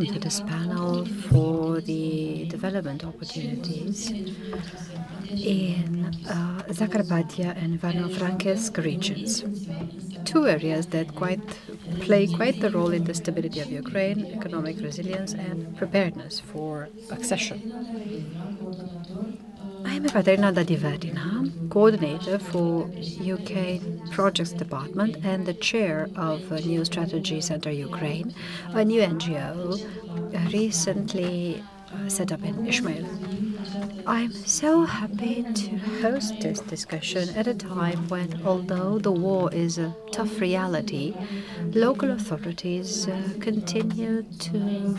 welcome to this panel for the development opportunities in Zakarpattia and Ivano-Frankivsk regions. Two areas that play quite the role in the stability of Ukraine, economic resilience and preparedness for accession. I am Ekaterina Dadiverina, coordinator for UK Projects Department and the chair of New Strategy Center Ukraine, a new NGO recently set up in Ishmael. I'm so happy to host this discussion at a time when, although the war is a tough reality, local authorities continue to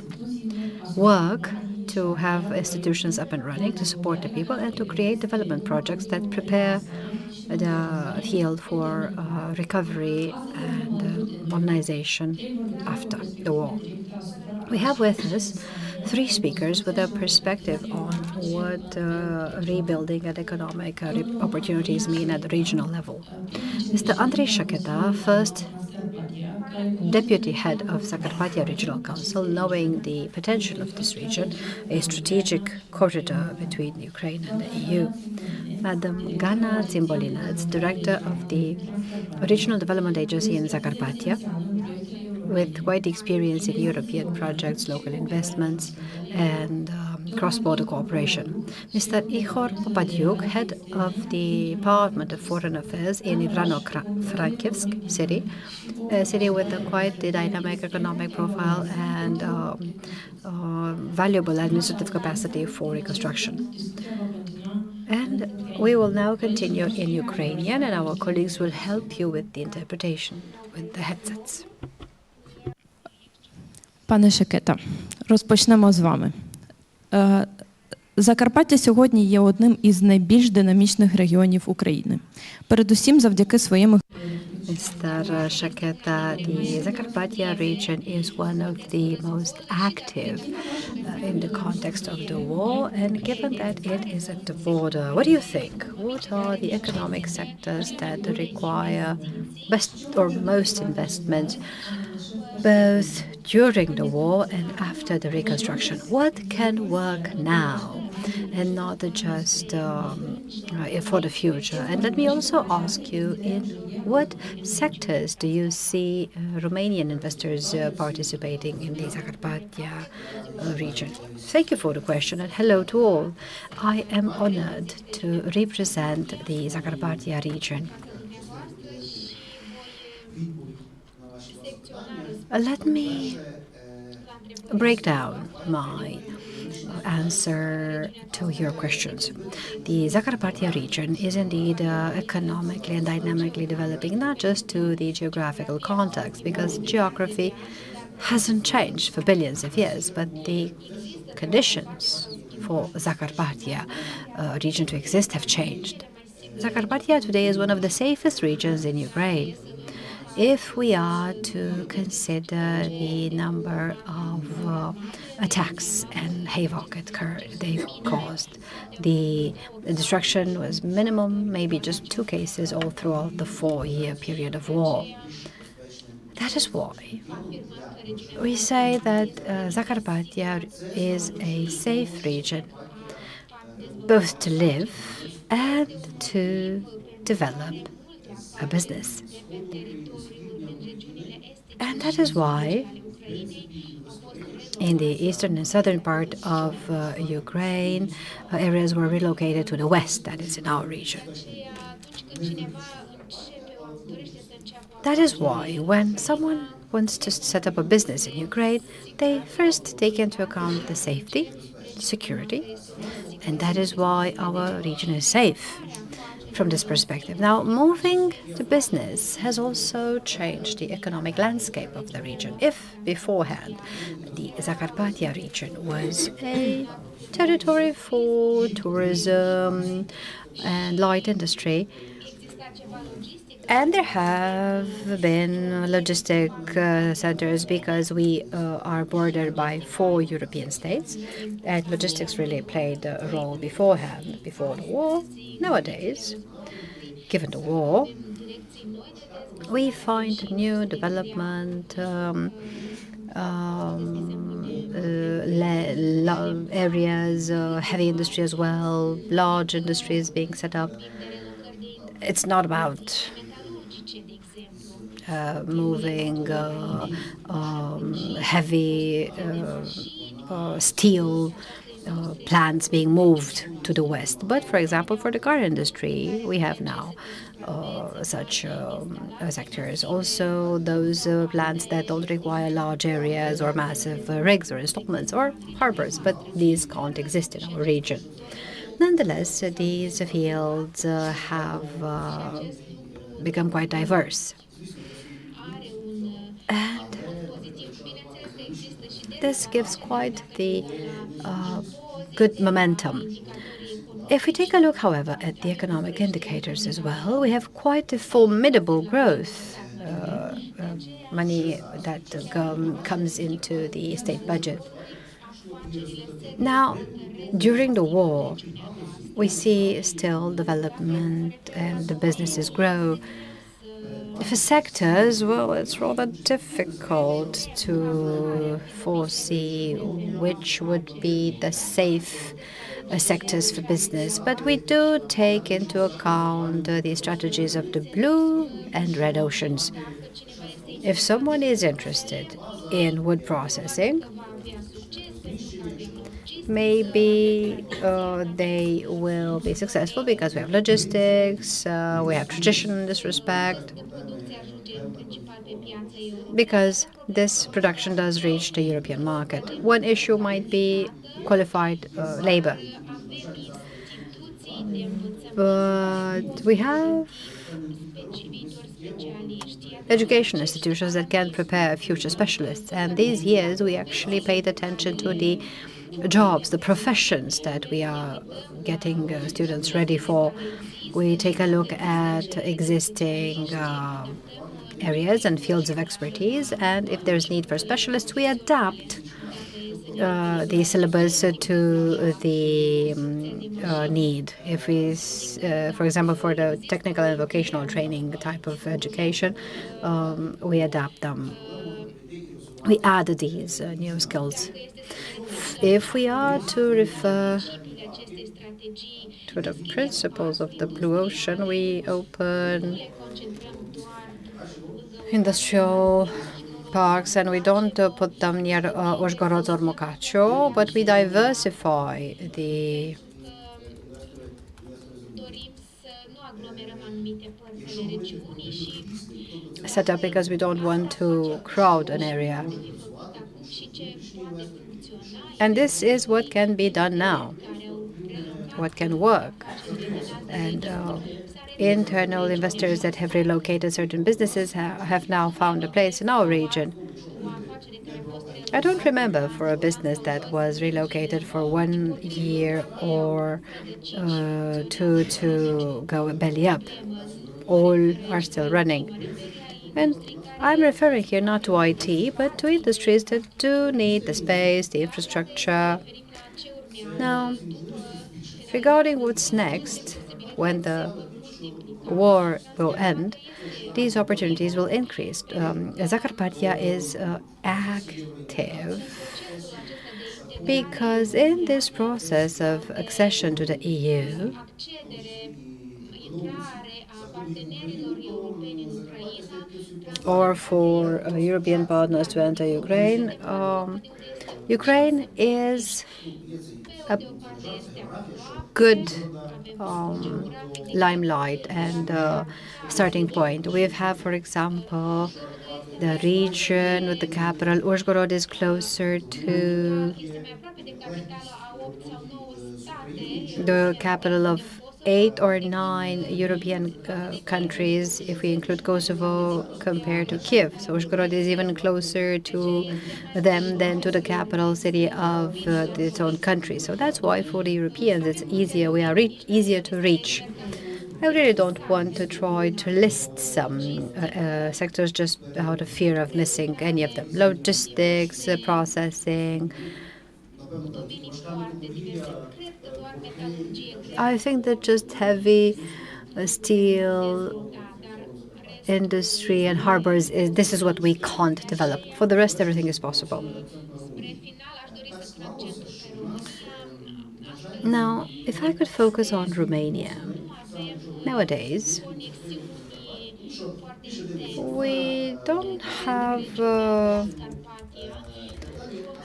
work to have institutions up and running, to support the people, and to create development projects that prepare the field for recovery and modernization after the war. We have with us three speakers with a perspective on what rebuilding and economic opportunities mean at the regional level. Mr. Andrei Shaketa, first Deputy Head of Zakarpattia Regional Council, knowing the potential of this region, a strategic corridor between Ukraine and the EU. Madam Gana Dzimbolinac, Director of the Regional Development Agency in Zakarpattia, with wide experience in European projects, local investments, and cross-border cooperation. Mr. Ihor Popadyuk, Head of the Department of Foreign Affairs in Ivano-Frankivsk city, a city with a quite dynamic economic profile and valuable administrative capacity for reconstruction. And we will now continue in Ukrainian, and our colleagues will help you with the interpretation with the headsets. Пане Шакета, розпочнемо з вами. Закарпаття сьогодні є одним із найбільш динамічних регіонів України. Передусім завдяки своїм Mr. Shaketa, the Zakarpattia region is one of the most active in the context of the war, and given that it is at the border, what do you think? What are the economic sectors that require best or most investment, both during the war and after the reconstruction? What can work now and not just for the future? And let me also ask you, in what sectors do you see Romanian investors participating in the Zakarpattia region? Thank you for the question, and hello to all. I am honored to represent the Zakarpattia region. Let me break down my answer to your questions. The Zakarpattia region is indeed economically and dynamically developing, not just to the geographical context, because geography hasn't changed for billions of years, but the conditions for Zakarpattia region to exist have changed. Zakarpattia today is one of the safest regions in Ukraine. If we are to consider the number of attacks and havoc they've caused, the destruction was minimum, maybe just 2 cases all throughout the 4-year period of war. That is why we say that Zakarpattia is a safe region, both to live and to develop a business. And that is why in the eastern and southern part of Ukraine, areas were relocated to the west, that is in our region. That is why when someone wants to set up a business in Ukraine, they first take into account the safety, security, and that is why our region is safe from this perspective. Now, moving to business has also changed the economic landscape of the region. If beforehand the Zakarpattia region was a territory for tourism and light industry, and there have been logistic centers because we are bordered by 4 European states, and logistics really played a role beforehand, before the war. Nowadays, given the war, we find new development areas, heavy industry as well, large industries being set up. It's not about moving heavy steel plants being moved to the west. But for example, for the car industry, we have now such sectors. Also, those plants that don't require large areas or massive rigs or installments or harbors, but these can't exist in our region. Nonetheless, these fields have become quite diverse. And this gives quite the good momentum. If we take a look, however, at the economic indicators as well, we have quite a formidable growth, money that comes into the state budget. Now, during the war, we see still development and the businesses grow. For sectors, well, it's rather difficult to foresee which would be the safe sectors for business, but we do take into account the strategies of the blue and red oceans. If someone is interested in wood processing, maybe they will be successful because we have logistics, we have tradition in this respect, because this production does reach the European market. One issue might be qualified labor. But we have education institutions that can prepare future specialists. And these years, we actually paid attention to the jobs, the professions that we are getting students ready for. We take a look at existing areas and fields of expertise, and if there's need for specialists, we adapt the syllabus to the need. If we, for example, for the technical and vocational training type of education, we adapt them. We add these new skills. If we are to refer to the principles of the Blue Ocean, we open industrial parks, and we don't put them near Uzhgorod or Mokacho, but we diversify the setup because we don't want to crowd an area. And this is what can be done now, what can work. And internal investors that have relocated certain businesses have now found a place in our region. I don't remember for a business that was relocated for 1 year or two to go belly up. All are still running. And I'm referring here not to IT, but to industries that do need the space, the infrastructure. Now, regarding what's next, when the war will end, these opportunities will increase. Zakarpattia is active because in this process of accession to the EU, or for European partners to enter Ukraine, Ukraine is a good limelight and starting point. We have, for example, the region with the capital. Uzhgorod is closer to the capital of 8 or 9 European countries, if we include Kosovo, compared to Kiev. So Uzhgorod is even closer to them than to the capital city of its own country. So that's why for the Europeans it's easier. We are easier to reach. I really don't want to try to list some sectors just out of fear of missing any of them. Logistics, processing. I think that just heavy steel industry and harbors, this is what we can't develop. For the rest, everything is possible. Now, if I could focus on Romania. Nowadays, we don't have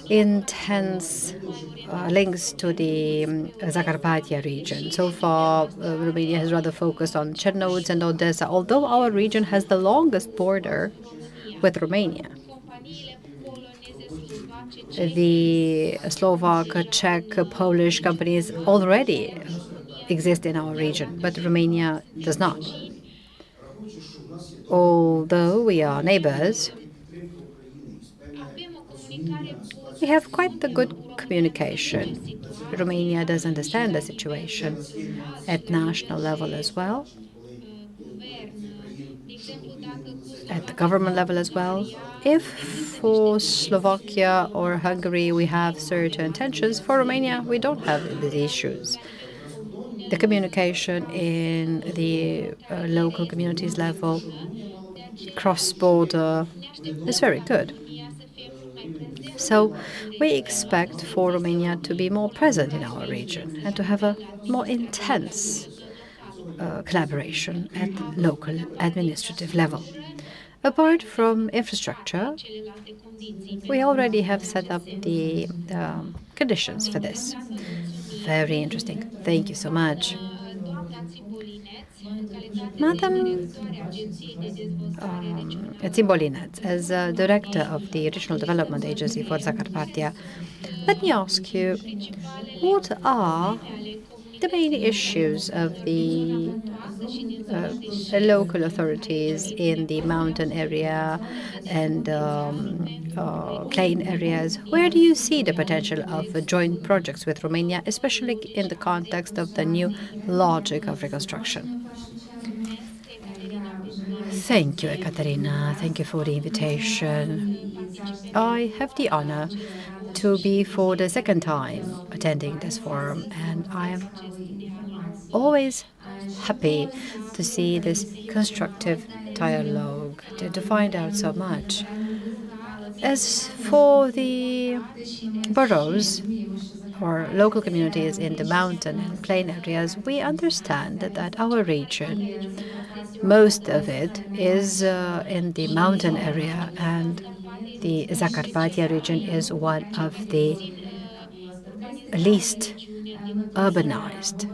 intense links to the Zakarpattia region. So far, Romania has rather focused on Chernobyl and Odessa, although our region has the longest border with Romania. The Slovak, Czech, Polish companies already exist in our region, but Romania does not. Although we are neighbors, we have quite a good communication. Romania does understand the situation at national level as well, at the government level as well. If for Slovakia or Hungary we have certain tensions, for Romania we don't have these issues. The communication in the local communities level, cross-border, is very good. So we expect for Romania to be more present in our region and to have a more intense collaboration at local administrative level. Apart from infrastructure, we already have set up the conditions for this. Very interesting. Thank you so much. Madam Tsibolinets, as director of the Regional Development Agency for Zakarpattia, let me ask you, what are the main issues of the local authorities in the mountain area and plain areas? Where do you see the potential of joint projects with Romania, especially in the context of the new logic of reconstruction? Thank you, Ekaterina. Thank you for the invitation. I have the honor to be for the second time attending this forum, and I am always happy to see this constructive dialogue, to find out so much. As for the boroughs or local communities in the mountain and plain areas, we understand that our region, most of it is in the mountain area, and the Zakarpattia region is one of the least urbanized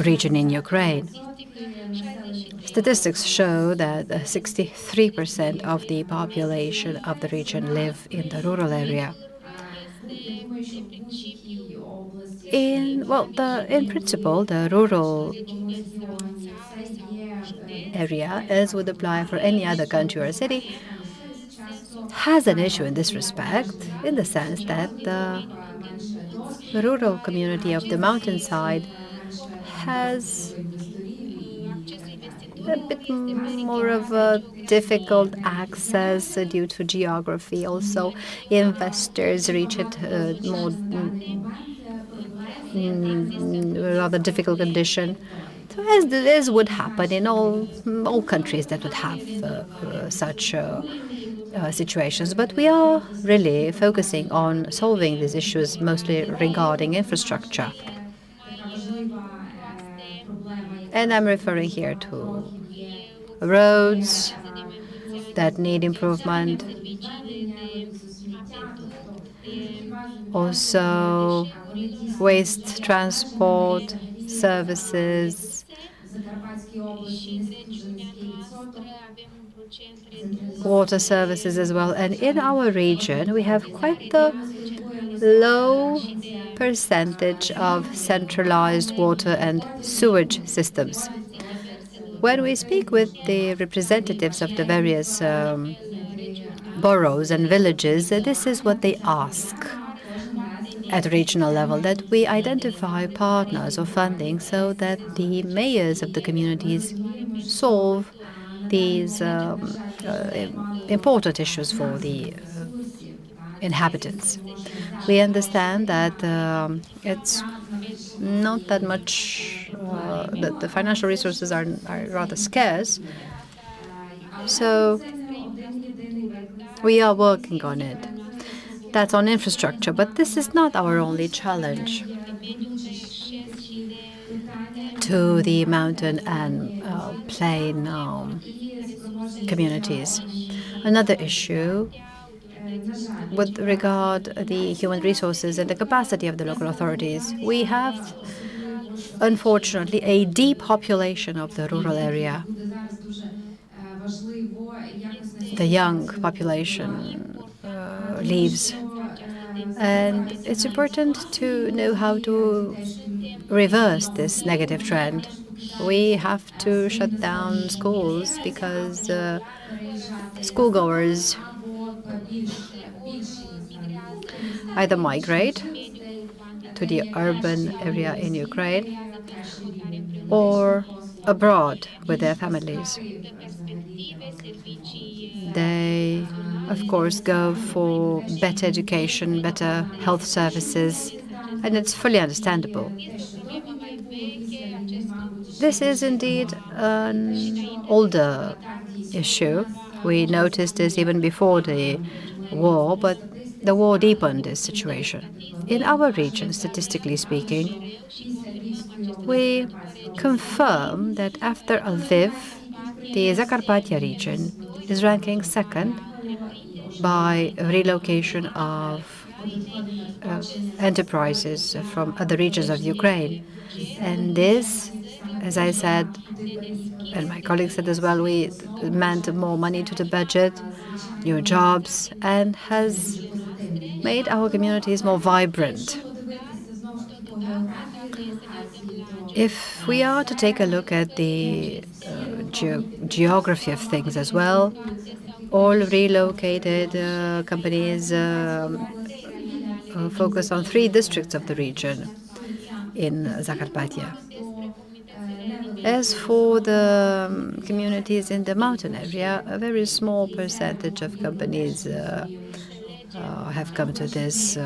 region in Ukraine. Statistics show that 63% of the population of the region live in the rural area. In principle, the rural area, as would apply for any other country or city, has an issue in this respect, in the sense that the rural community of the mountainside has a bit more of a difficult access due to geography. Also, investors reach it more rather difficult condition. So as would happen in all countries that would have such situations. But we are really focusing on solving these issues, mostly regarding infrastructure. And I'm referring here to roads that need improvement, also waste transport services, water services as well. And in our region, we have quite a low percentage of centralized water and sewage systems. When we speak with the representatives of the various boroughs and villages, this is what they ask at regional level, that we identify partners or funding so that the mayors of the communities solve these important issues for the inhabitants. We understand that it's not that much, that the financial resources are rather scarce, So we are working on it. That's on infrastructure, but this is not our only challenge to the mountain and plain communities. Another issue with regard the human resources and the capacity of the local authorities. We have, unfortunately, a depopulation of the rural area. The young population leaves. And it's important to know how to reverse this negative trend. We have to shut down schools because schoolgoers either migrate to the urban area in Ukraine or abroad with their families. They, of course, go for better education, better health services, and it's fully understandable. This is indeed an older issue. We noticed this even before the war, but the war deepened this situation. In our region, statistically speaking, we confirm that after Lviv, the Zakarpattia region is ranking second by relocation of enterprises from other regions of Ukraine. And this, as I said, and my colleagues said as well, we meant more money to the budget, new jobs, and has made our communities more vibrant. If we are to take a look at the geography of things as well, all relocated companies focus on 3 districts of the region in Zakarpattia. As for the communities in the mountain area, a very small percentage of companies have come to this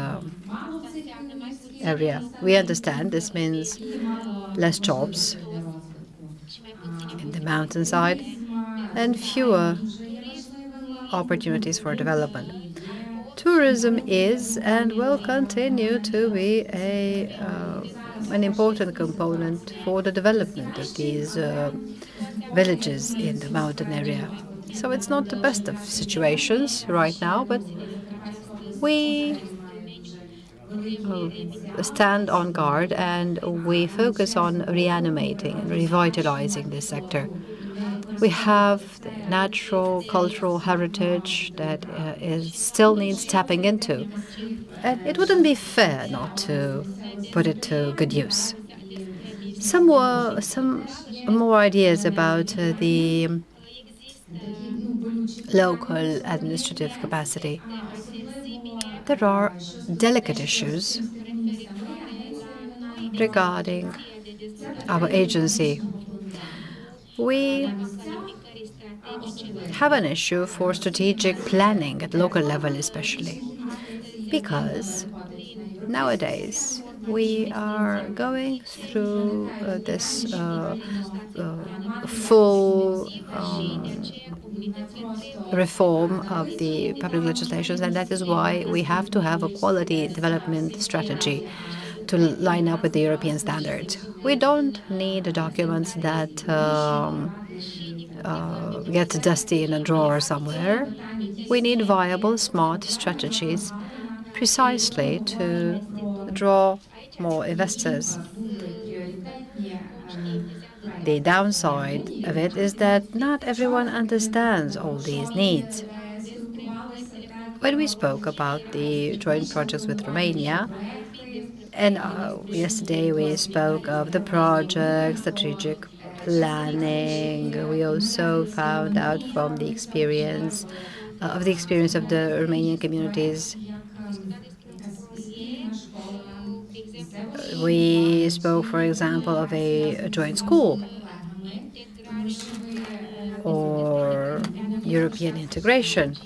area. We understand this means less jobs in the mountainside and fewer opportunities for development. Tourism is and will continue to be an important component for the development of these villages in the mountain area. So it's not the best of situations right now, but we stand on guard and we focus on reanimating and revitalizing this sector. We have the natural cultural heritage that still needs tapping into. And it wouldn't be fair not to put it to good use. Some more ideas about the local administrative capacity. There are delicate issues regarding our agency. We have an issue for strategic planning at local level especially, because nowadays we are going through this full reform of the public legislations, and that is why we have to have a quality development strategy to line up with the European standards. We don't need documents that get dusty in a drawer somewhere. We need viable, smart strategies precisely to draw more investors. The downside of it is that not everyone understands all these needs. When we spoke about the joint projects with Romania, and yesterday we spoke of the project, strategic planning. We also found out from the experience of the Romanian communities. We spoke, for example, of a joint school or European integration.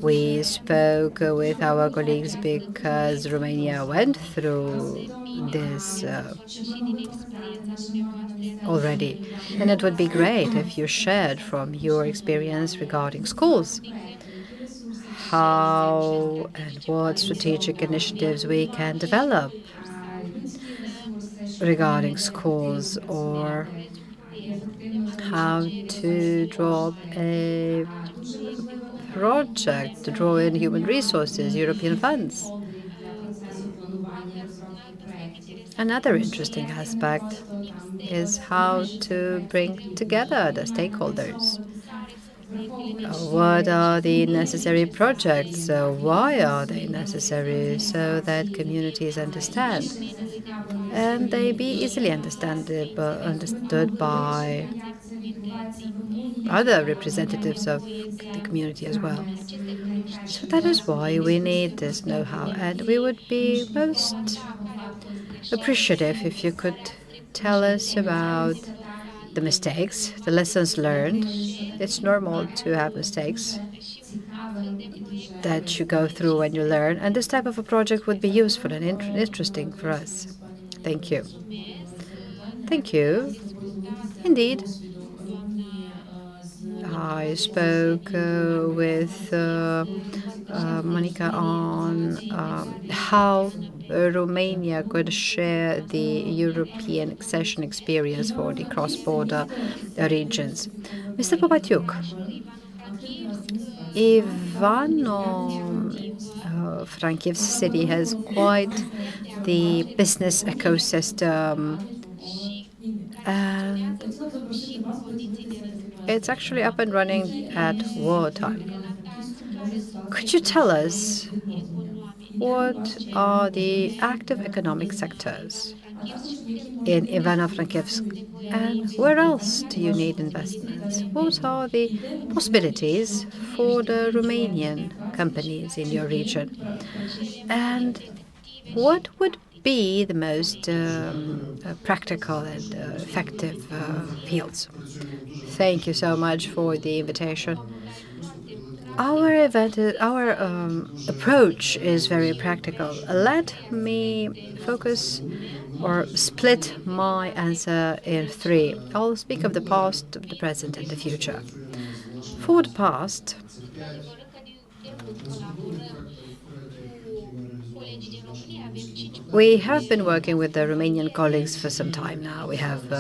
We spoke with our colleagues because Romania went through this already. And it would be great if you shared from your experience regarding schools, how and what strategic initiatives we can develop regarding schools, or how to draw a project to draw in human resources, European funds. Another interesting aspect is how to bring together the stakeholders. What are the necessary projects? Why are they necessary? So that communities understand and they be easily understood by other representatives of the community as well. So that is why we need this know-how, and we would be most appreciative if you could tell us about the mistakes, the lessons learned. It's normal to have mistakes that you go through when you learn, and this type of a project would be useful and interesting for us. Thank you. Thank you. Indeed. I spoke with Monica on how Romania could share the European accession experience for the cross-border regions. Mr. Kovalchuk, Ivano-Frankivsk city has quite the business ecosystem, and it's actually up and running at wartime. Could you tell us what are the active economic sectors in Ivano-Frankivsk, and where else do you need investments? What are the possibilities for the Romanian companies in your region? And what would be the most practical and effective fields? Thank you so much for the invitation. Our approach is very practical. Let me focus or split my answer in three. I'll speak of the past, the present, and the future. For the past, we have been working with the Romanian colleagues for some time now. We have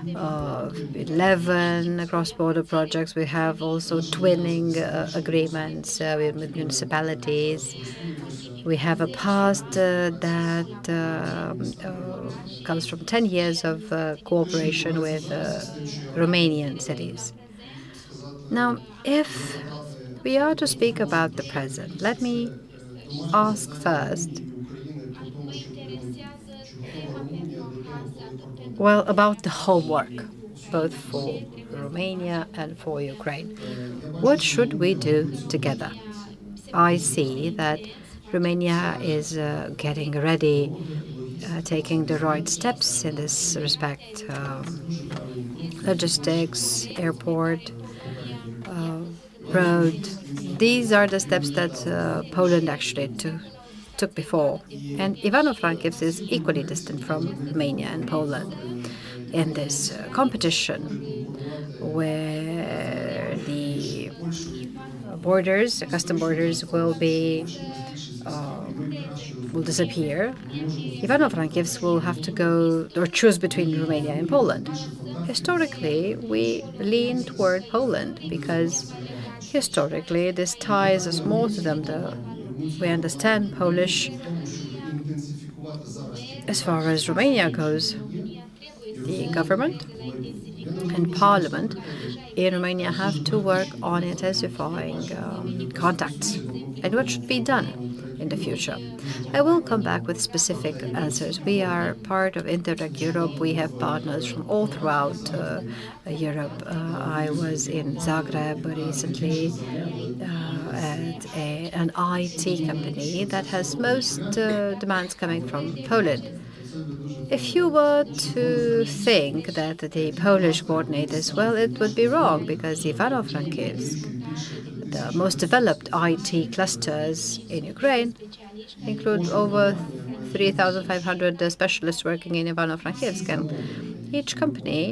11 cross-border projects. We have also twinning agreements with municipalities. We have a past that comes from 10 years of cooperation with Romanian cities. Now, if we are to speak about the present, let me ask first, well, about the homework, both for Romania and for Ukraine. What should we do together? I see that Romania is getting ready, taking the right steps in this respect. Logistics, airport, road. These are the steps that Poland actually took before. And Ivano-Frankivsk is equally distant from Romania and Poland in this competition where the borders, the custom borders will disappear. Ivano-Frankivsk will have to go or choose between Romania and Poland. Historically, we lean toward Poland because historically this ties us more to them. We understand Polish. As far as Romania goes, the government and parliament in Romania have to work on intensifying contacts and what should be done in the future. I will come back with specific answers. We are part of Interreg Europe. We have partners from all throughout Europe. I was in Zagreb recently at an IT company that has most demands coming from Poland. If you were to think that the Polish coordinators, well, it would be wrong because Ivano-Frankivsk, the most developed IT clusters in Ukraine include over 3,500 specialists working in Ivano-Frankivsk. And each company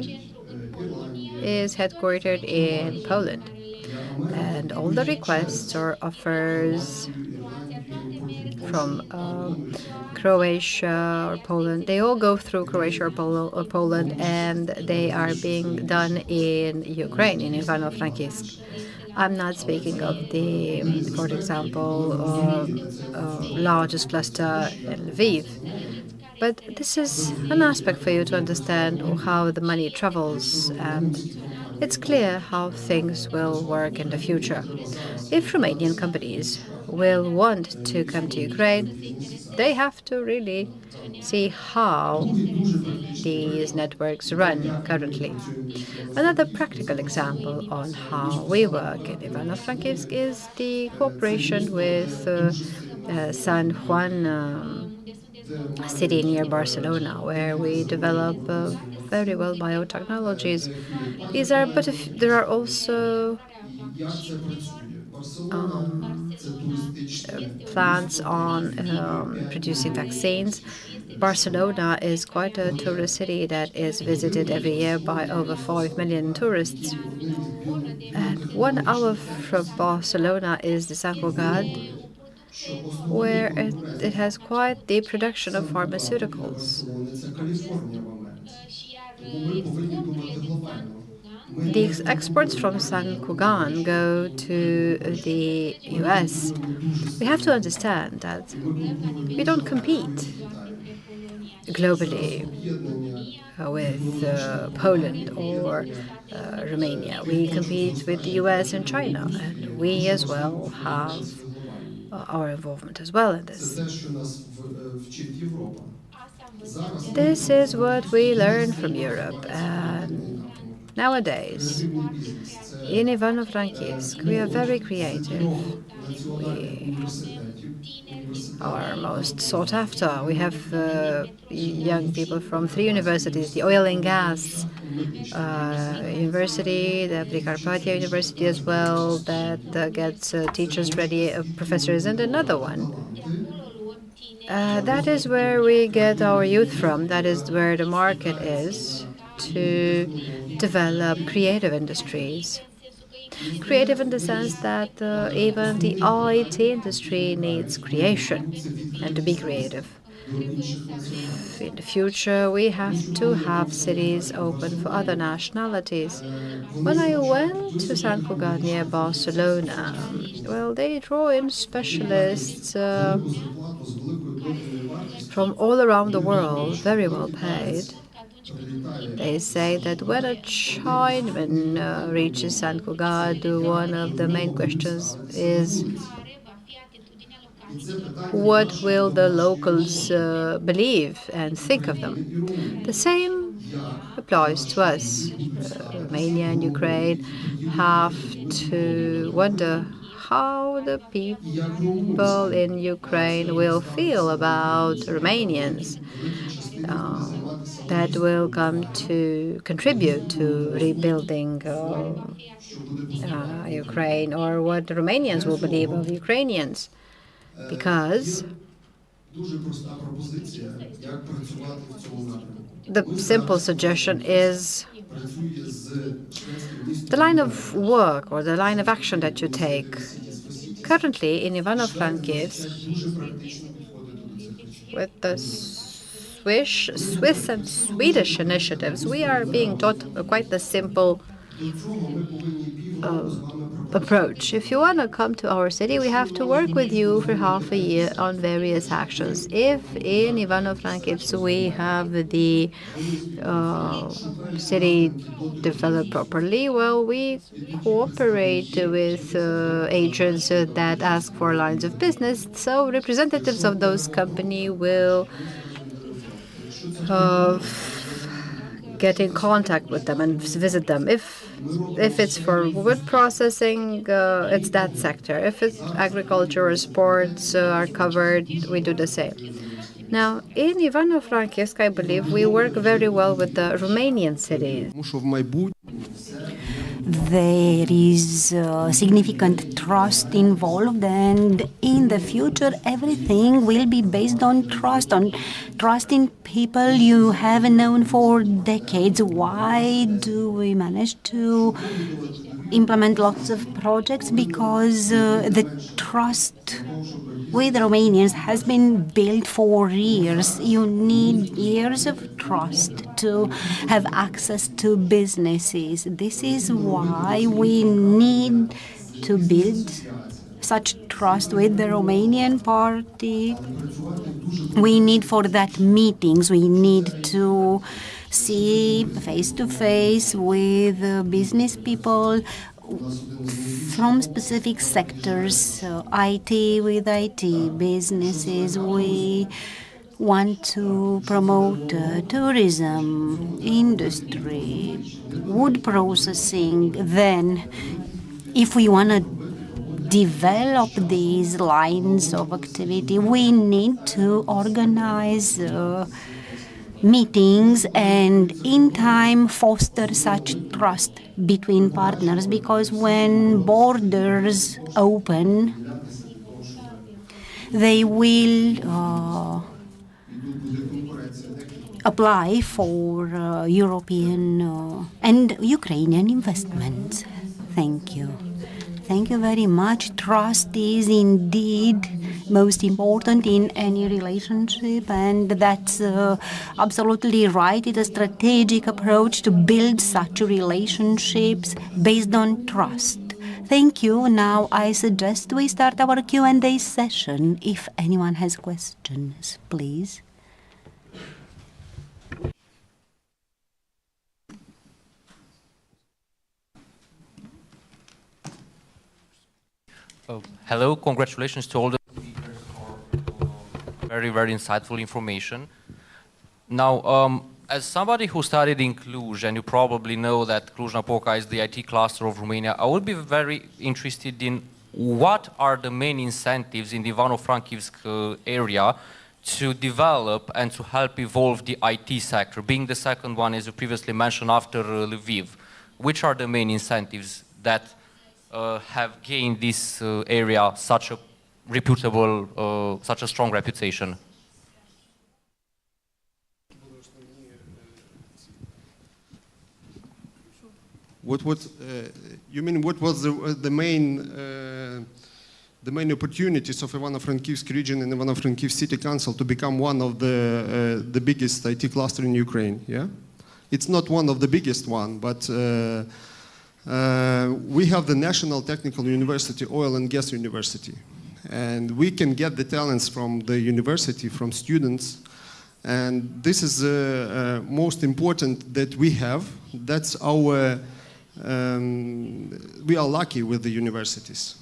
is headquartered in Poland. And all the requests or offers from Croatia or Poland, they all go through Croatia or Poland, and they are being done in Ukraine, in Ivano-Frankivsk. I'm not speaking of the, for example, largest cluster in Lviv. But this is an aspect for you to understand how the money travels, and it's clear how things will work in the future. If Romanian companies will want to come to Ukraine, they have to really see how these networks run currently. Another practical example on how we work in Ivano-Frankivsk is the cooperation with San Juan city near Barcelona, where we develop very well biotechnologies. There are also plans on producing vaccines. Barcelona is quite a tourist city that is visited every year by over 5 million tourists. And 1 hour from Barcelona is the Sant Cugat, where it has quite the production of pharmaceuticals. The exports from San Cugat go to the US. We have to understand that we don't compete globally with Poland or Romania. We compete with the US and China, and we as well have our involvement as well in this. This is what we learn from Europe, and nowadays in Ivano-Frankivsk we are very creative. We are most sought after. We have young people from 3 universities, the oil and gas university, the Prikarpatia University as well, that gets teachers ready, professors, and another one. That is where we get our youth from. That is where the market is to develop creative industries. Creative in the sense that even the IT industry needs creation and to be creative. In the future, we have to have cities open for other nationalities. When I went to Sant Cugat near Barcelona, well, they draw in specialists from all around the world, very well paid. They say that when a Chinaman reaches Sant Cugat, one of the main questions is, what will the locals believe and think of them? The same applies to us. Romania and Ukraine have to wonder how the people in Ukraine will feel about Romanians that will come to contribute to rebuilding Ukraine, or what the Romanians will believe of Ukrainians. Because the simple suggestion is the line of work or the line of action that you take. Currently in Ivano-Frankivsk, with the Swiss and Swedish initiatives, we are being taught quite the simple approach. If you want to come to our city, we have to work with you for half a year on various actions. If in Ivano-Frankivsk we have the city developed properly, well, we cooperate with agents that ask for lines of business, so representatives of those companies will get in contact with them and visit them. If it's for wood processing, it's that sector. If it's agriculture or sports are covered, we do the same. Now, in Ivano-Frankivsk, I believe we work very well with the Romanian cities. There is significant trust involved, and in the future everything will be based on trust in people you have known for decades. Why do we manage to implement lots of projects? Because the trust with Romanians has been built for years. You need years of trust to have access to businesses. This is why we need to build such trust with the Romanian party. We need for that meetings. We need to see face to face with business people from specific sectors, IT with IT businesses. We want to promote tourism, industry, wood processing. Then, if we want to develop these lines of activity, we need to organize meetings and in time foster such trust between partners, because when borders open, they will apply for European and Ukrainian investments. Thank you. Thank you very much. Trust is indeed most important in any relationship, and that's absolutely right. It's a strategic approach to build such relationships based on trust. Thank you. Now I suggest we start our Q&A session. If anyone has questions, please. Hello, congratulations to all the speakers for very, very insightful information. Now, as somebody who studied in Cluj, and you probably know that Cluj-Napoca is the IT cluster of Romania, I would be very interested in what are the main incentives in the Ivano-Frankivsk area to develop and to help evolve the IT sector, being the second one, as you previously mentioned, after Lviv. Which are the main incentives that have gained this area such a reputable, such a strong reputation? You mean what was the main opportunities of Ivano-Frankivsk region and Ivano-Frankivsk City Council to become one of the biggest IT cluster in Ukraine? Yeah, it's not one of the biggest one, but. We have the National Technical University, Oil and Gas University, and we can get the talents from the university, from students, and this is most important that we have. That's our, we are lucky with the universities,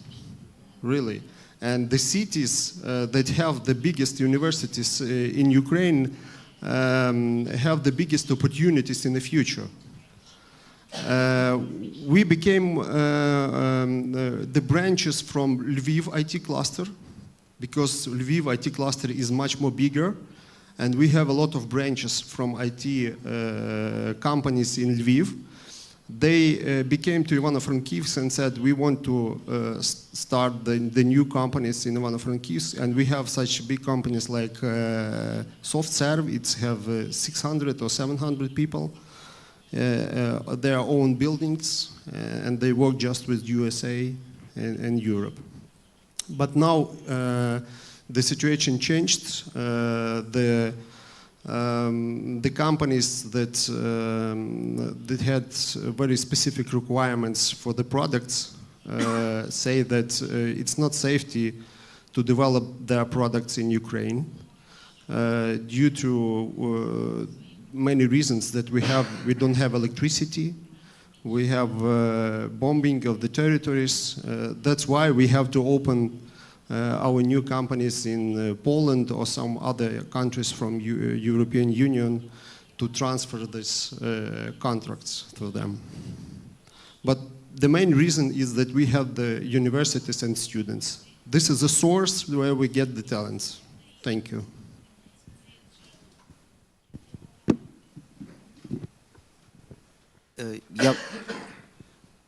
really. And the cities that have the biggest universities in Ukraine have the biggest opportunities in the future. We became the branches from Lviv IT cluster, because Lviv IT cluster is much more bigger, and we have a lot of branches from IT companies in Lviv. They became to Ivano-Frankivsk and said, we want to start the new companies in Ivano-Frankivsk, and we have such big companies like SoftServe. It's have 600 or 700 people. Their own buildings, and they work just with USA and Europe. But now the situation changed. The companies that had very specific requirements for the products say that it's not safety to develop their products in Ukraine due to many reasons that we don't have electricity, we have bombing of the territories. That's why we have to open our new companies in Poland or some other countries from European Union to transfer these contracts to them. But the main reason is that we have the universities and students. This is a source where we get the talents. Thank you.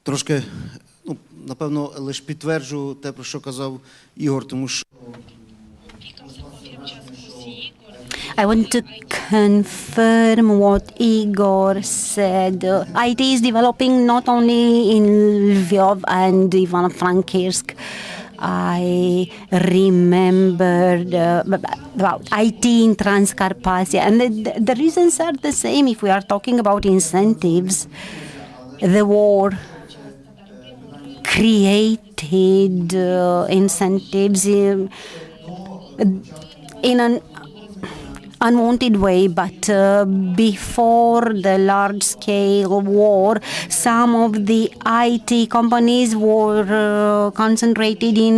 Трошки, напевно, лише підтверджу те, про що казав Ігор, тому що I want to confirm what Igor said. IT is developing not only in Lviv and Ivano-Frankivsk. I remembered about IT in Transcarpathia, and the reasons are the same. If we are talking about incentives, the war created incentives in an unwanted way, but before the large-scale war, some of the IT companies were concentrated in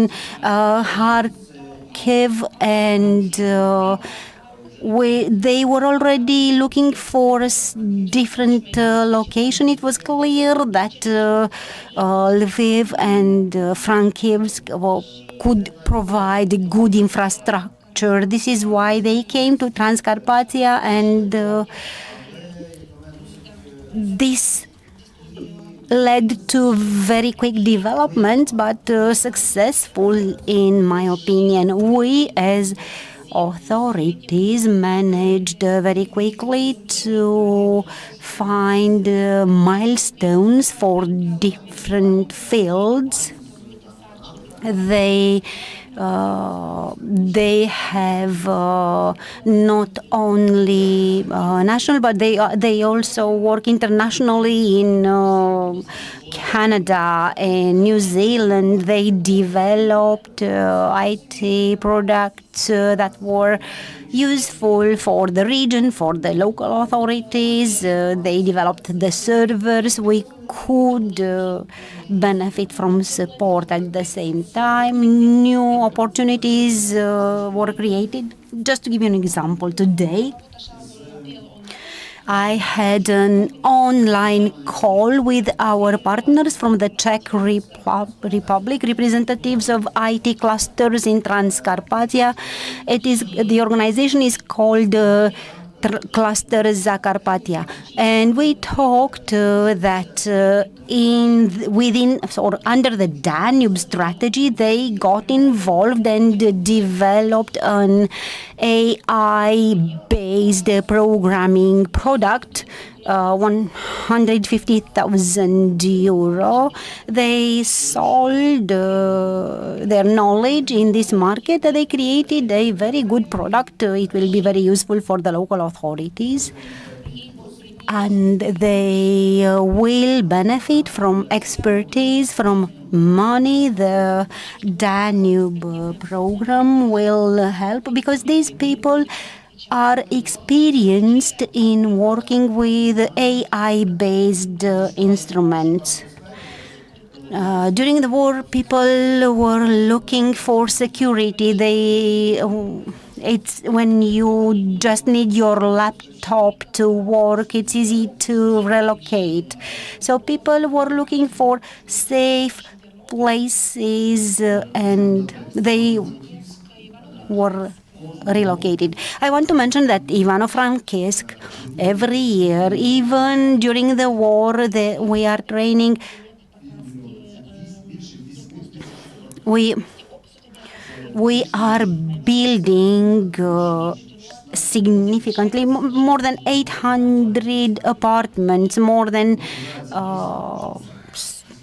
Kharkiv, and they were already looking for a different location. It was clear that Lviv and Frankivsk could provide good infrastructure. This is why they came to Transcarpathia, and this led to very quick development, but successful in my opinion. We as authorities managed very quickly to find milestones for different fields. They have not only national, but they also work internationally in Canada and New Zealand. They developed IT products that were useful for the region, for the local authorities. They developed the servers. We could benefit from support at the same time. New opportunities were created. Just to give you an example, today I had an online call with our partners from the Czech Republic, representatives of IT clusters in Transcarpathia. The organization is called Cluster Zakarpattia, and we talked that under the Danube strategy, they got involved and developed an AI-based programming product. 150,000 euro. They sold their knowledge in this market. They created a very good product. It will be very useful for the local authorities, and they will benefit from expertise, from money. The Danube program will help because these people are experienced in working with AI-based instruments. During the war, people were looking for security. It's when you just need your laptop to work, it's easy to relocate. So people were looking for safe places, and they were relocated. I want to mention that Ivano-Frankivsk, every year, even during the war, we are training. We are building significantly more than 800 apartments, more than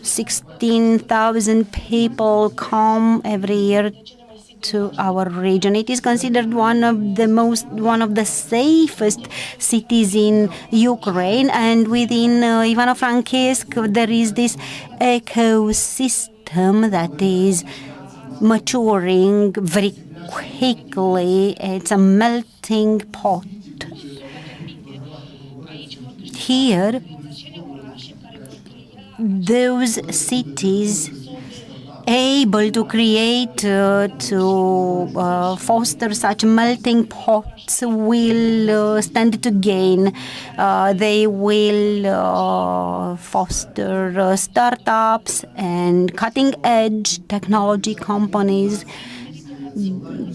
16,000 people come every year to our region. It is considered one of the safest cities in Ukraine, and within Ivano-Frankivsk there is this ecosystem that is maturing very quickly. It's a melting pot. Here, those cities able to create, to foster such melting pots will stand to gain. They will foster startups and cutting-edge technology companies.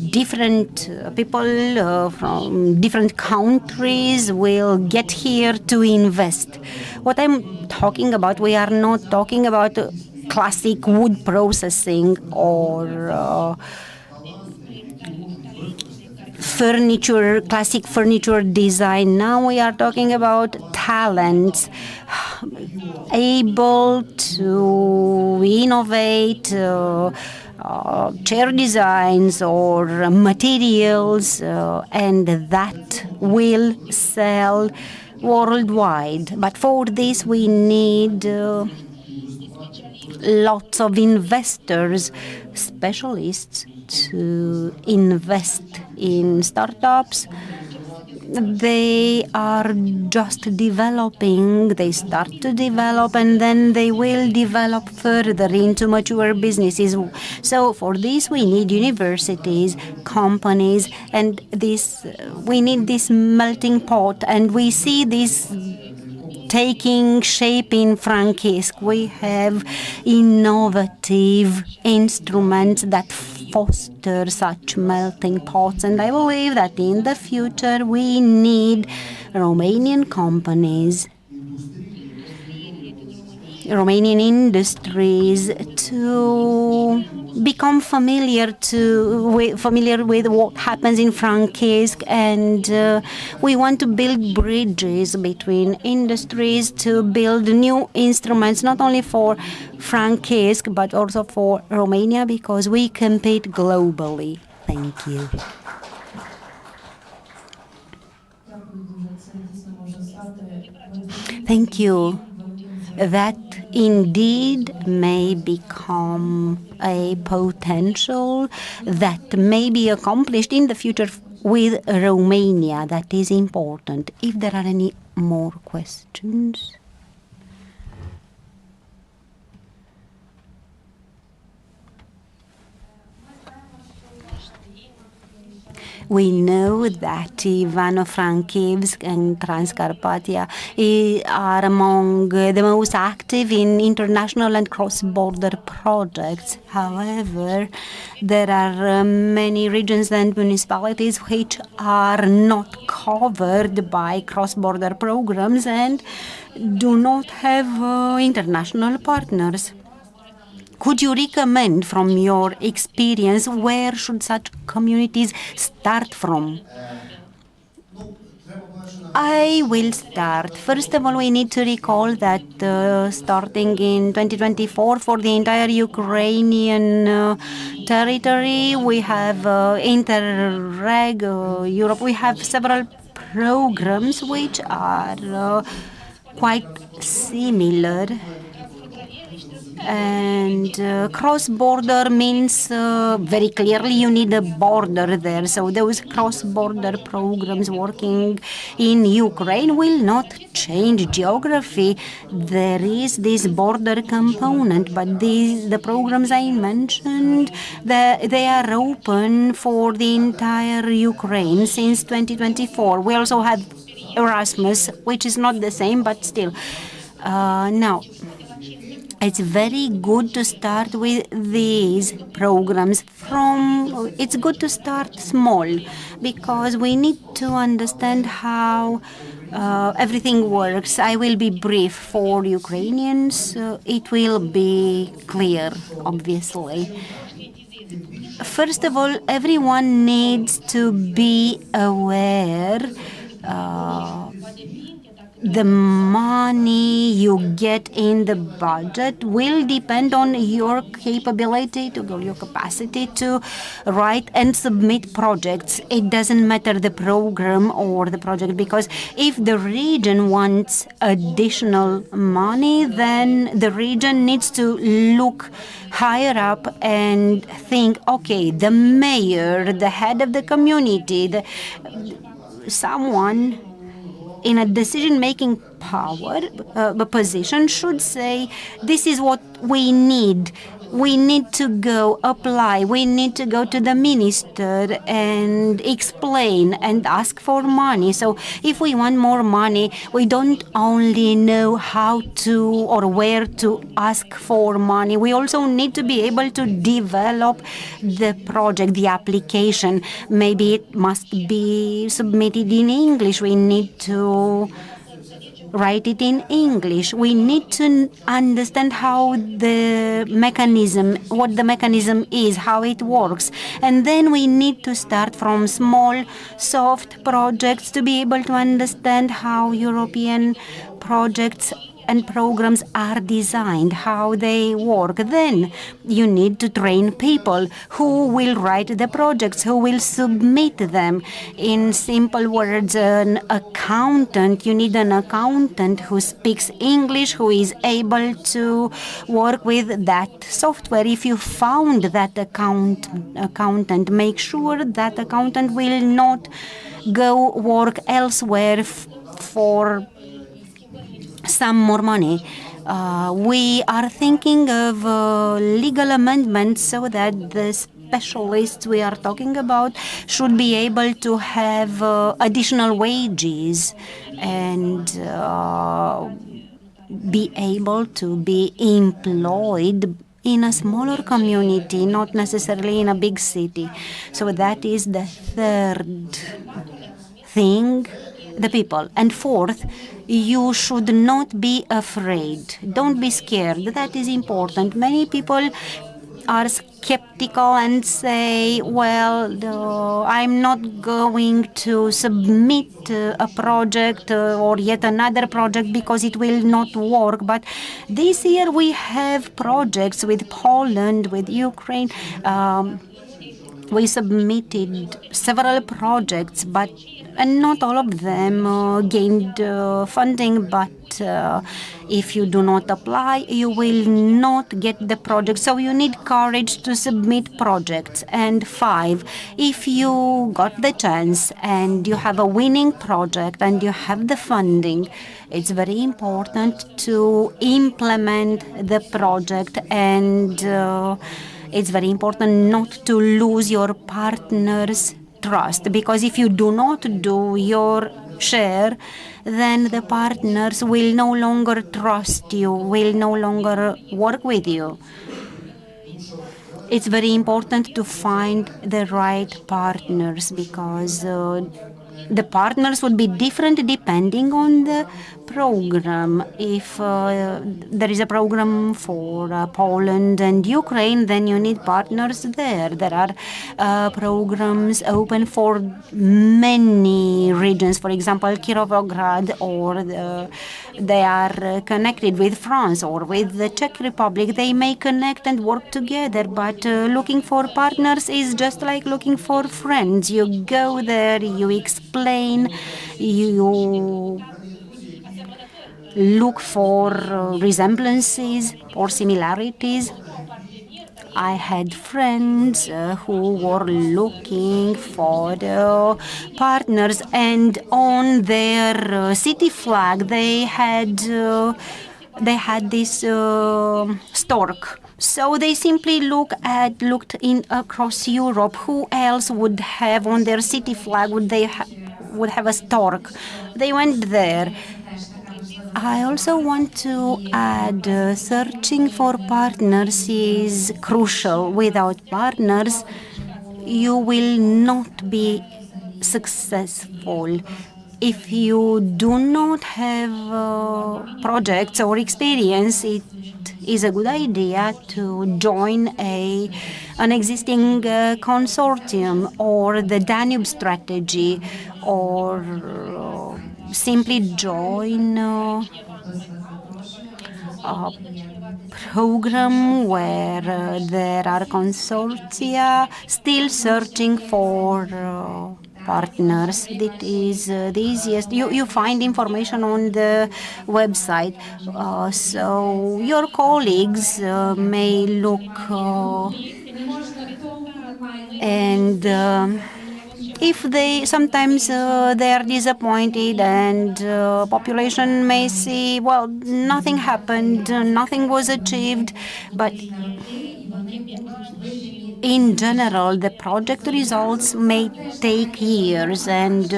different people from different countries will get here to invest. What I'm talking about, we are not talking about classic wood processing or classic furniture design. Now we are talking about talents able to innovate chair designs or materials, and that will sell worldwide. But for this we need lots of investors, specialists to invest in startups. They are just developing, they start to develop, and then they will develop further into mature businesses. So for this we need universities, companies, and we need this melting pot, and we see this taking shape in Frankivsk. We have innovative instruments that foster such melting pots, and I believe that in the future we need Romanian companies, Romanian industries to become familiar with what happens in Frankivsk, and we want to build bridges between industries to build new instruments, not only for Frankivsk but also for Romania, because we compete globally. Thank you. Thank you. That indeed may become a potential that may be accomplished in the future with Romania. That is important. If there are any more questions. We know that Ivano-Frankivsk and Transcarpathia are among the most active in international and cross-border projects. However, there are many regions and municipalities which are not covered by cross-border programs and do not have international partners. Could you recommend from your experience where should such communities start from? I will start. First of all, we need to recall that starting in 2024 for the entire Ukrainian territory, we have Interreg Europe. We have several programs which are quite similar. And cross-border means very clearly you need a border there. So those cross-border programs working in Ukraine will not change geography. There is this border component, but the programs I mentioned, they are open for the entire Ukraine since 2024. We also have Erasmus, which is not the same, but still. Now, it's very good to start with these programs it's good to start small, because we need to understand how everything works. I will be brief. For Ukrainians, it will be clear, obviously. First of all, everyone needs to be aware the money you get in the budget will depend on your capability, your capacity to write and submit projects. It doesn't matter the program or the project, because if the region wants additional money, then the region needs to look higher up and think, okay, the mayor, the head of the community, someone in a decision-making power position should say, this is what we need. we need to go apply, we need to go to the minister and explain and ask for money. So if we want more money, we don't only know how to or where to ask for money, we also need to be able to develop the project, the application. Maybe it must be submitted in English, we need to write it in English. We need to understand how the mechanism, what the mechanism is, how it works. And then we need to start from small, soft projects to be able to understand how European projects and programs are designed, how they work. Then you need to train people who will write the projects, who will submit them. In simple words, an accountant, you need an accountant who speaks English, who is able to work with that software. If you found that accountant, make sure that accountant will not go work elsewhere for some more money. We are thinking of legal amendments so that the specialists we are talking about should be able to have additional wages and be able to be employed in a smaller community, not necessarily in a big city. So that is the third thing, the people. And fourth, you should not be afraid. Don't be scared. That is important. Many people are skeptical and say, well, I'm not going to submit a project or yet another project because it will not work. But this year we have projects with Poland, with Ukraine. We submitted several projects, and not all of them gained funding, but if you do not apply, you will not get the project. So you need courage to submit projects. And 5, if you got the chance and you have a winning project and you have the funding, it's very important to implement the project, and it's very important not to lose your partner's trust, because if you do not do your share, then the partners will no longer trust you, will no longer work with you. It's very important to find the right partners, because the partners would be different depending on the program. If there is a program for Poland and Ukraine, then you need partners there. There are programs open for many regions, for example, Kirovograd, or they are connected with France or with the Czech Republic. They may connect and work together, but looking for partners is just like looking for friends. You go there, you explain, you look for resemblances or similarities. I had friends who were looking for partners, and on their city flag they had this stork. So they simply looked in across Europe. Who else would have on their city flag would have a stork? They went there. I also want to add, searching for partners is crucial. Without partners, you will not be successful. If you do not have projects or experience, it is a good idea to join an existing consortium, or the Danube strategy, or simply join a program where there are consortia still searching for partners. That is the easiest. You find information on the website, so your colleagues may look and if they sometimes they are disappointed, and population may see, well, nothing happened, nothing was achieved, but in general, the project results may take years and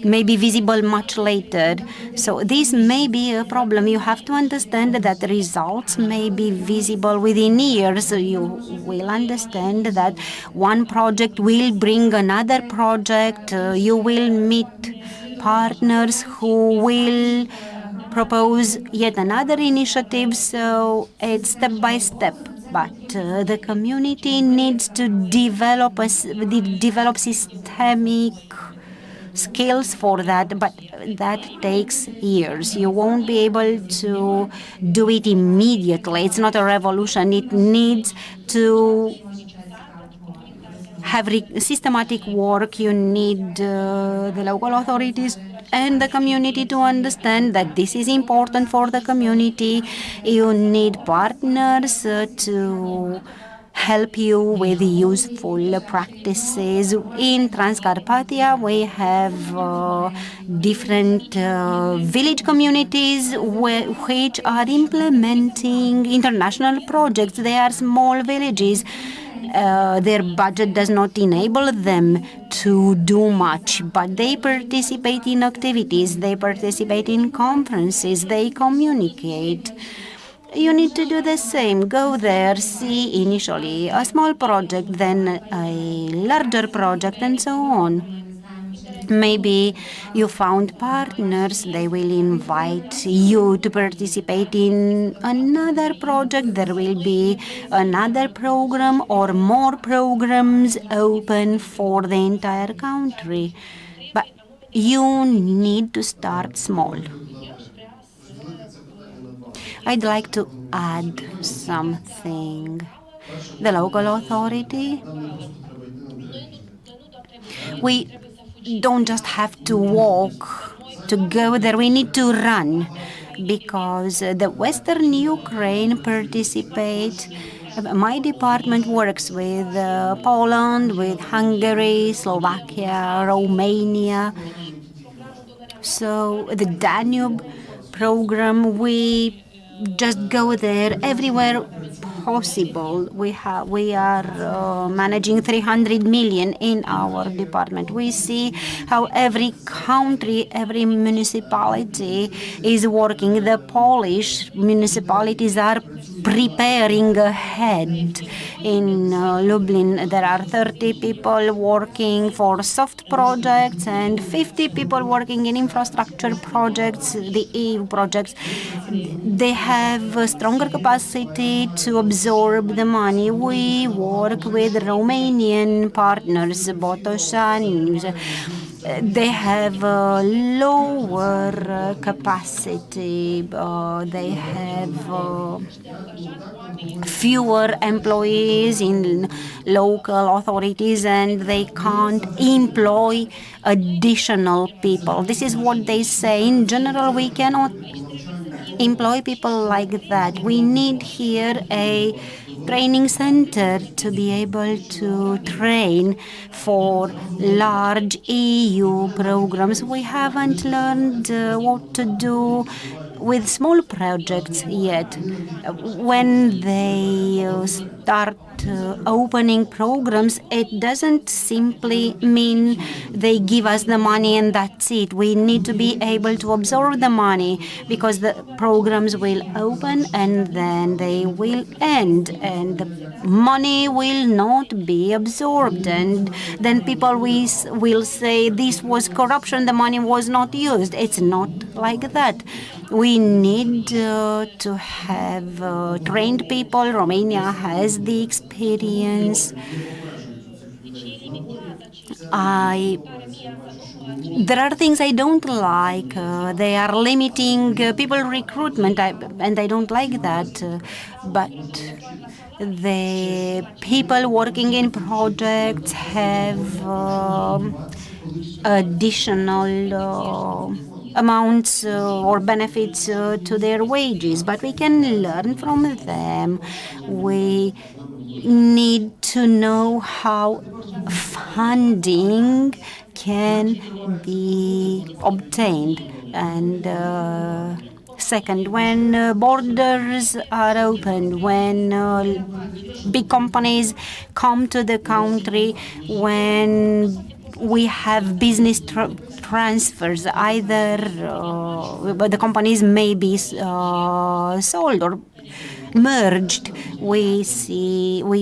may be visible much later. So this may be a problem. You have to understand that the results may be visible within years. So you will understand that one project will bring another project. You will meet partners who will propose yet another initiative. So it's step by step. But the community needs to develop systemic skills for that, but that takes years. You won't be able to do it immediately. It's not a revolution. It needs to have systematic work. You need the local authorities and the community to understand that this is important for the community. You need partners to help you with useful practices. In Transcarpathia, we have different village communities which are implementing international projects. They are small villages. Their budget does not enable them to do much, but they participate in activities, they participate in conferences, they communicate. You need to do the same. Go there, see initially a small project, then a larger project, and so on. Maybe you found partners, they will invite you to participate in another project. There will be another program or more programs open for the entire country. But you need to start small. I'd like to add something. The local authority, we don't just have to walk to go there, we need to run, because the Western Ukraine participate. My department works with Poland, with Hungary, Slovakia, Romania. So the Danube program, we just go there everywhere possible. We are managing 300 million in our department. We see how every country, every municipality is working. The Polish municipalities are preparing ahead. In Lublin, there are 30 people working for soft projects and 50 people working in infrastructure projects, the EU projects. They have a stronger capacity to absorb the money. We work with Romanian partners, Botoșani. They have a lower capacity. They have fewer employees in local authorities, and they can't employ additional people. This is what they say. In general, we cannot employ people like that. We need here a training center to be able to train for large EU programs. We haven't learned what to do with small projects yet. When they start opening programs, it doesn't simply mean they give us the money and that's it. We need to be able to absorb the money, because the programs will open and then they will end, and the money will not be absorbed, and then people will say this was corruption, the money was not used. It's not like that. We need to have trained people. Romania has the experience. There are things I don't like. They are limiting people recruitment, and I don't like that. But the people working in projects have additional amounts or benefits to their wages, but we can learn from them. We need to know how funding can be obtained, and Second, when borders are opened, when big companies come to the country, when we have business transfers, either the companies may be sold or merged. We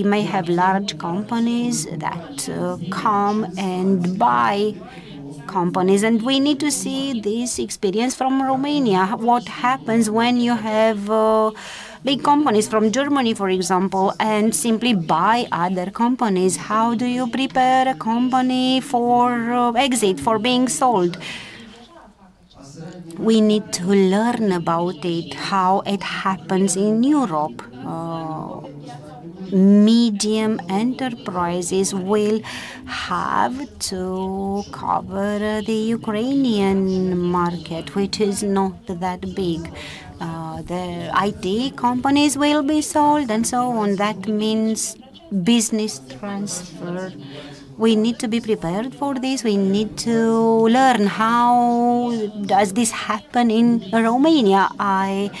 may have large companies that come and buy companies, and we need to see this experience from Romania. What happens when you have big companies from Germany, for example, and simply buy other companies? How do you prepare a company for exit, for being sold? We need to learn about it, how it happens in Europe. Medium enterprises will have to cover the Ukrainian market, which is not that big. The IT companies will be sold and so on. That means business transfer. We need to be prepared for this. We need to learn how does this happen in Romania. I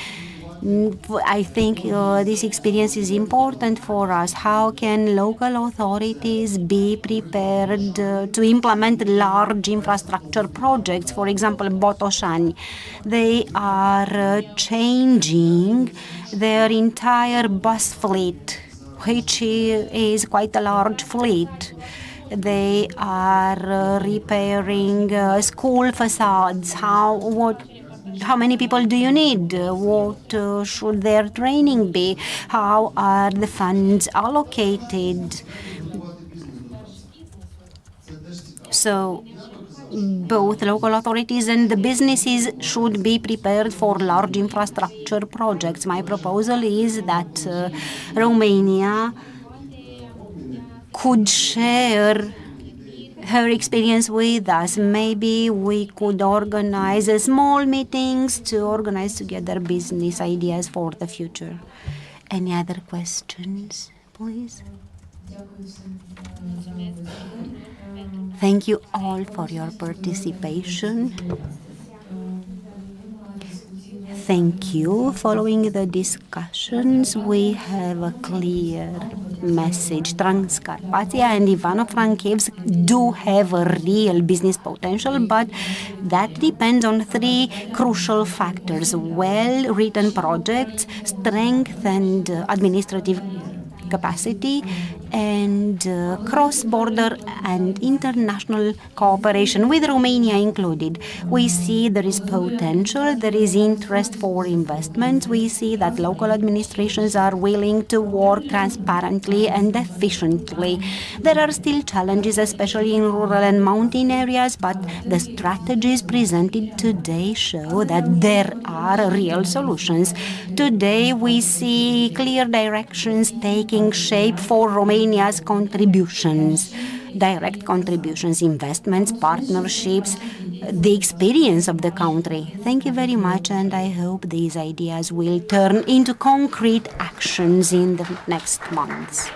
think this experience is important for us. How can local authorities be prepared to implement large infrastructure projects? For example, Botoșani, they are changing their entire bus fleet, which is quite a large fleet. They are repairing school facades. How many people do you need? What should their training be? How are the funds allocated? So both local authorities and the businesses should be prepared for large infrastructure projects. My proposal is that Romania could share her experience with us. Maybe we could organize small meetings to organize together business ideas for the future. Any other questions, please? Thank you all for your participation. Thank you. Following the discussions, we have a clear message. Transcarpathia and Ivano-Frankivsk do have a real business potential, but that depends on three crucial factors: well-written projects, strengthened administrative capacity, and cross-border and international cooperation, with Romania included. We see there is potential, there is interest for investment. We see that local administrations are willing to work transparently and efficiently. There are still challenges, especially in rural and mountain areas, but the strategies presented today show that there are real solutions. Today we see clear directions taking shape for Romania's contributions, direct contributions, investments, partnerships, the experience of the country. Thank you very much, and I hope these ideas will turn into concrete actions in the next months.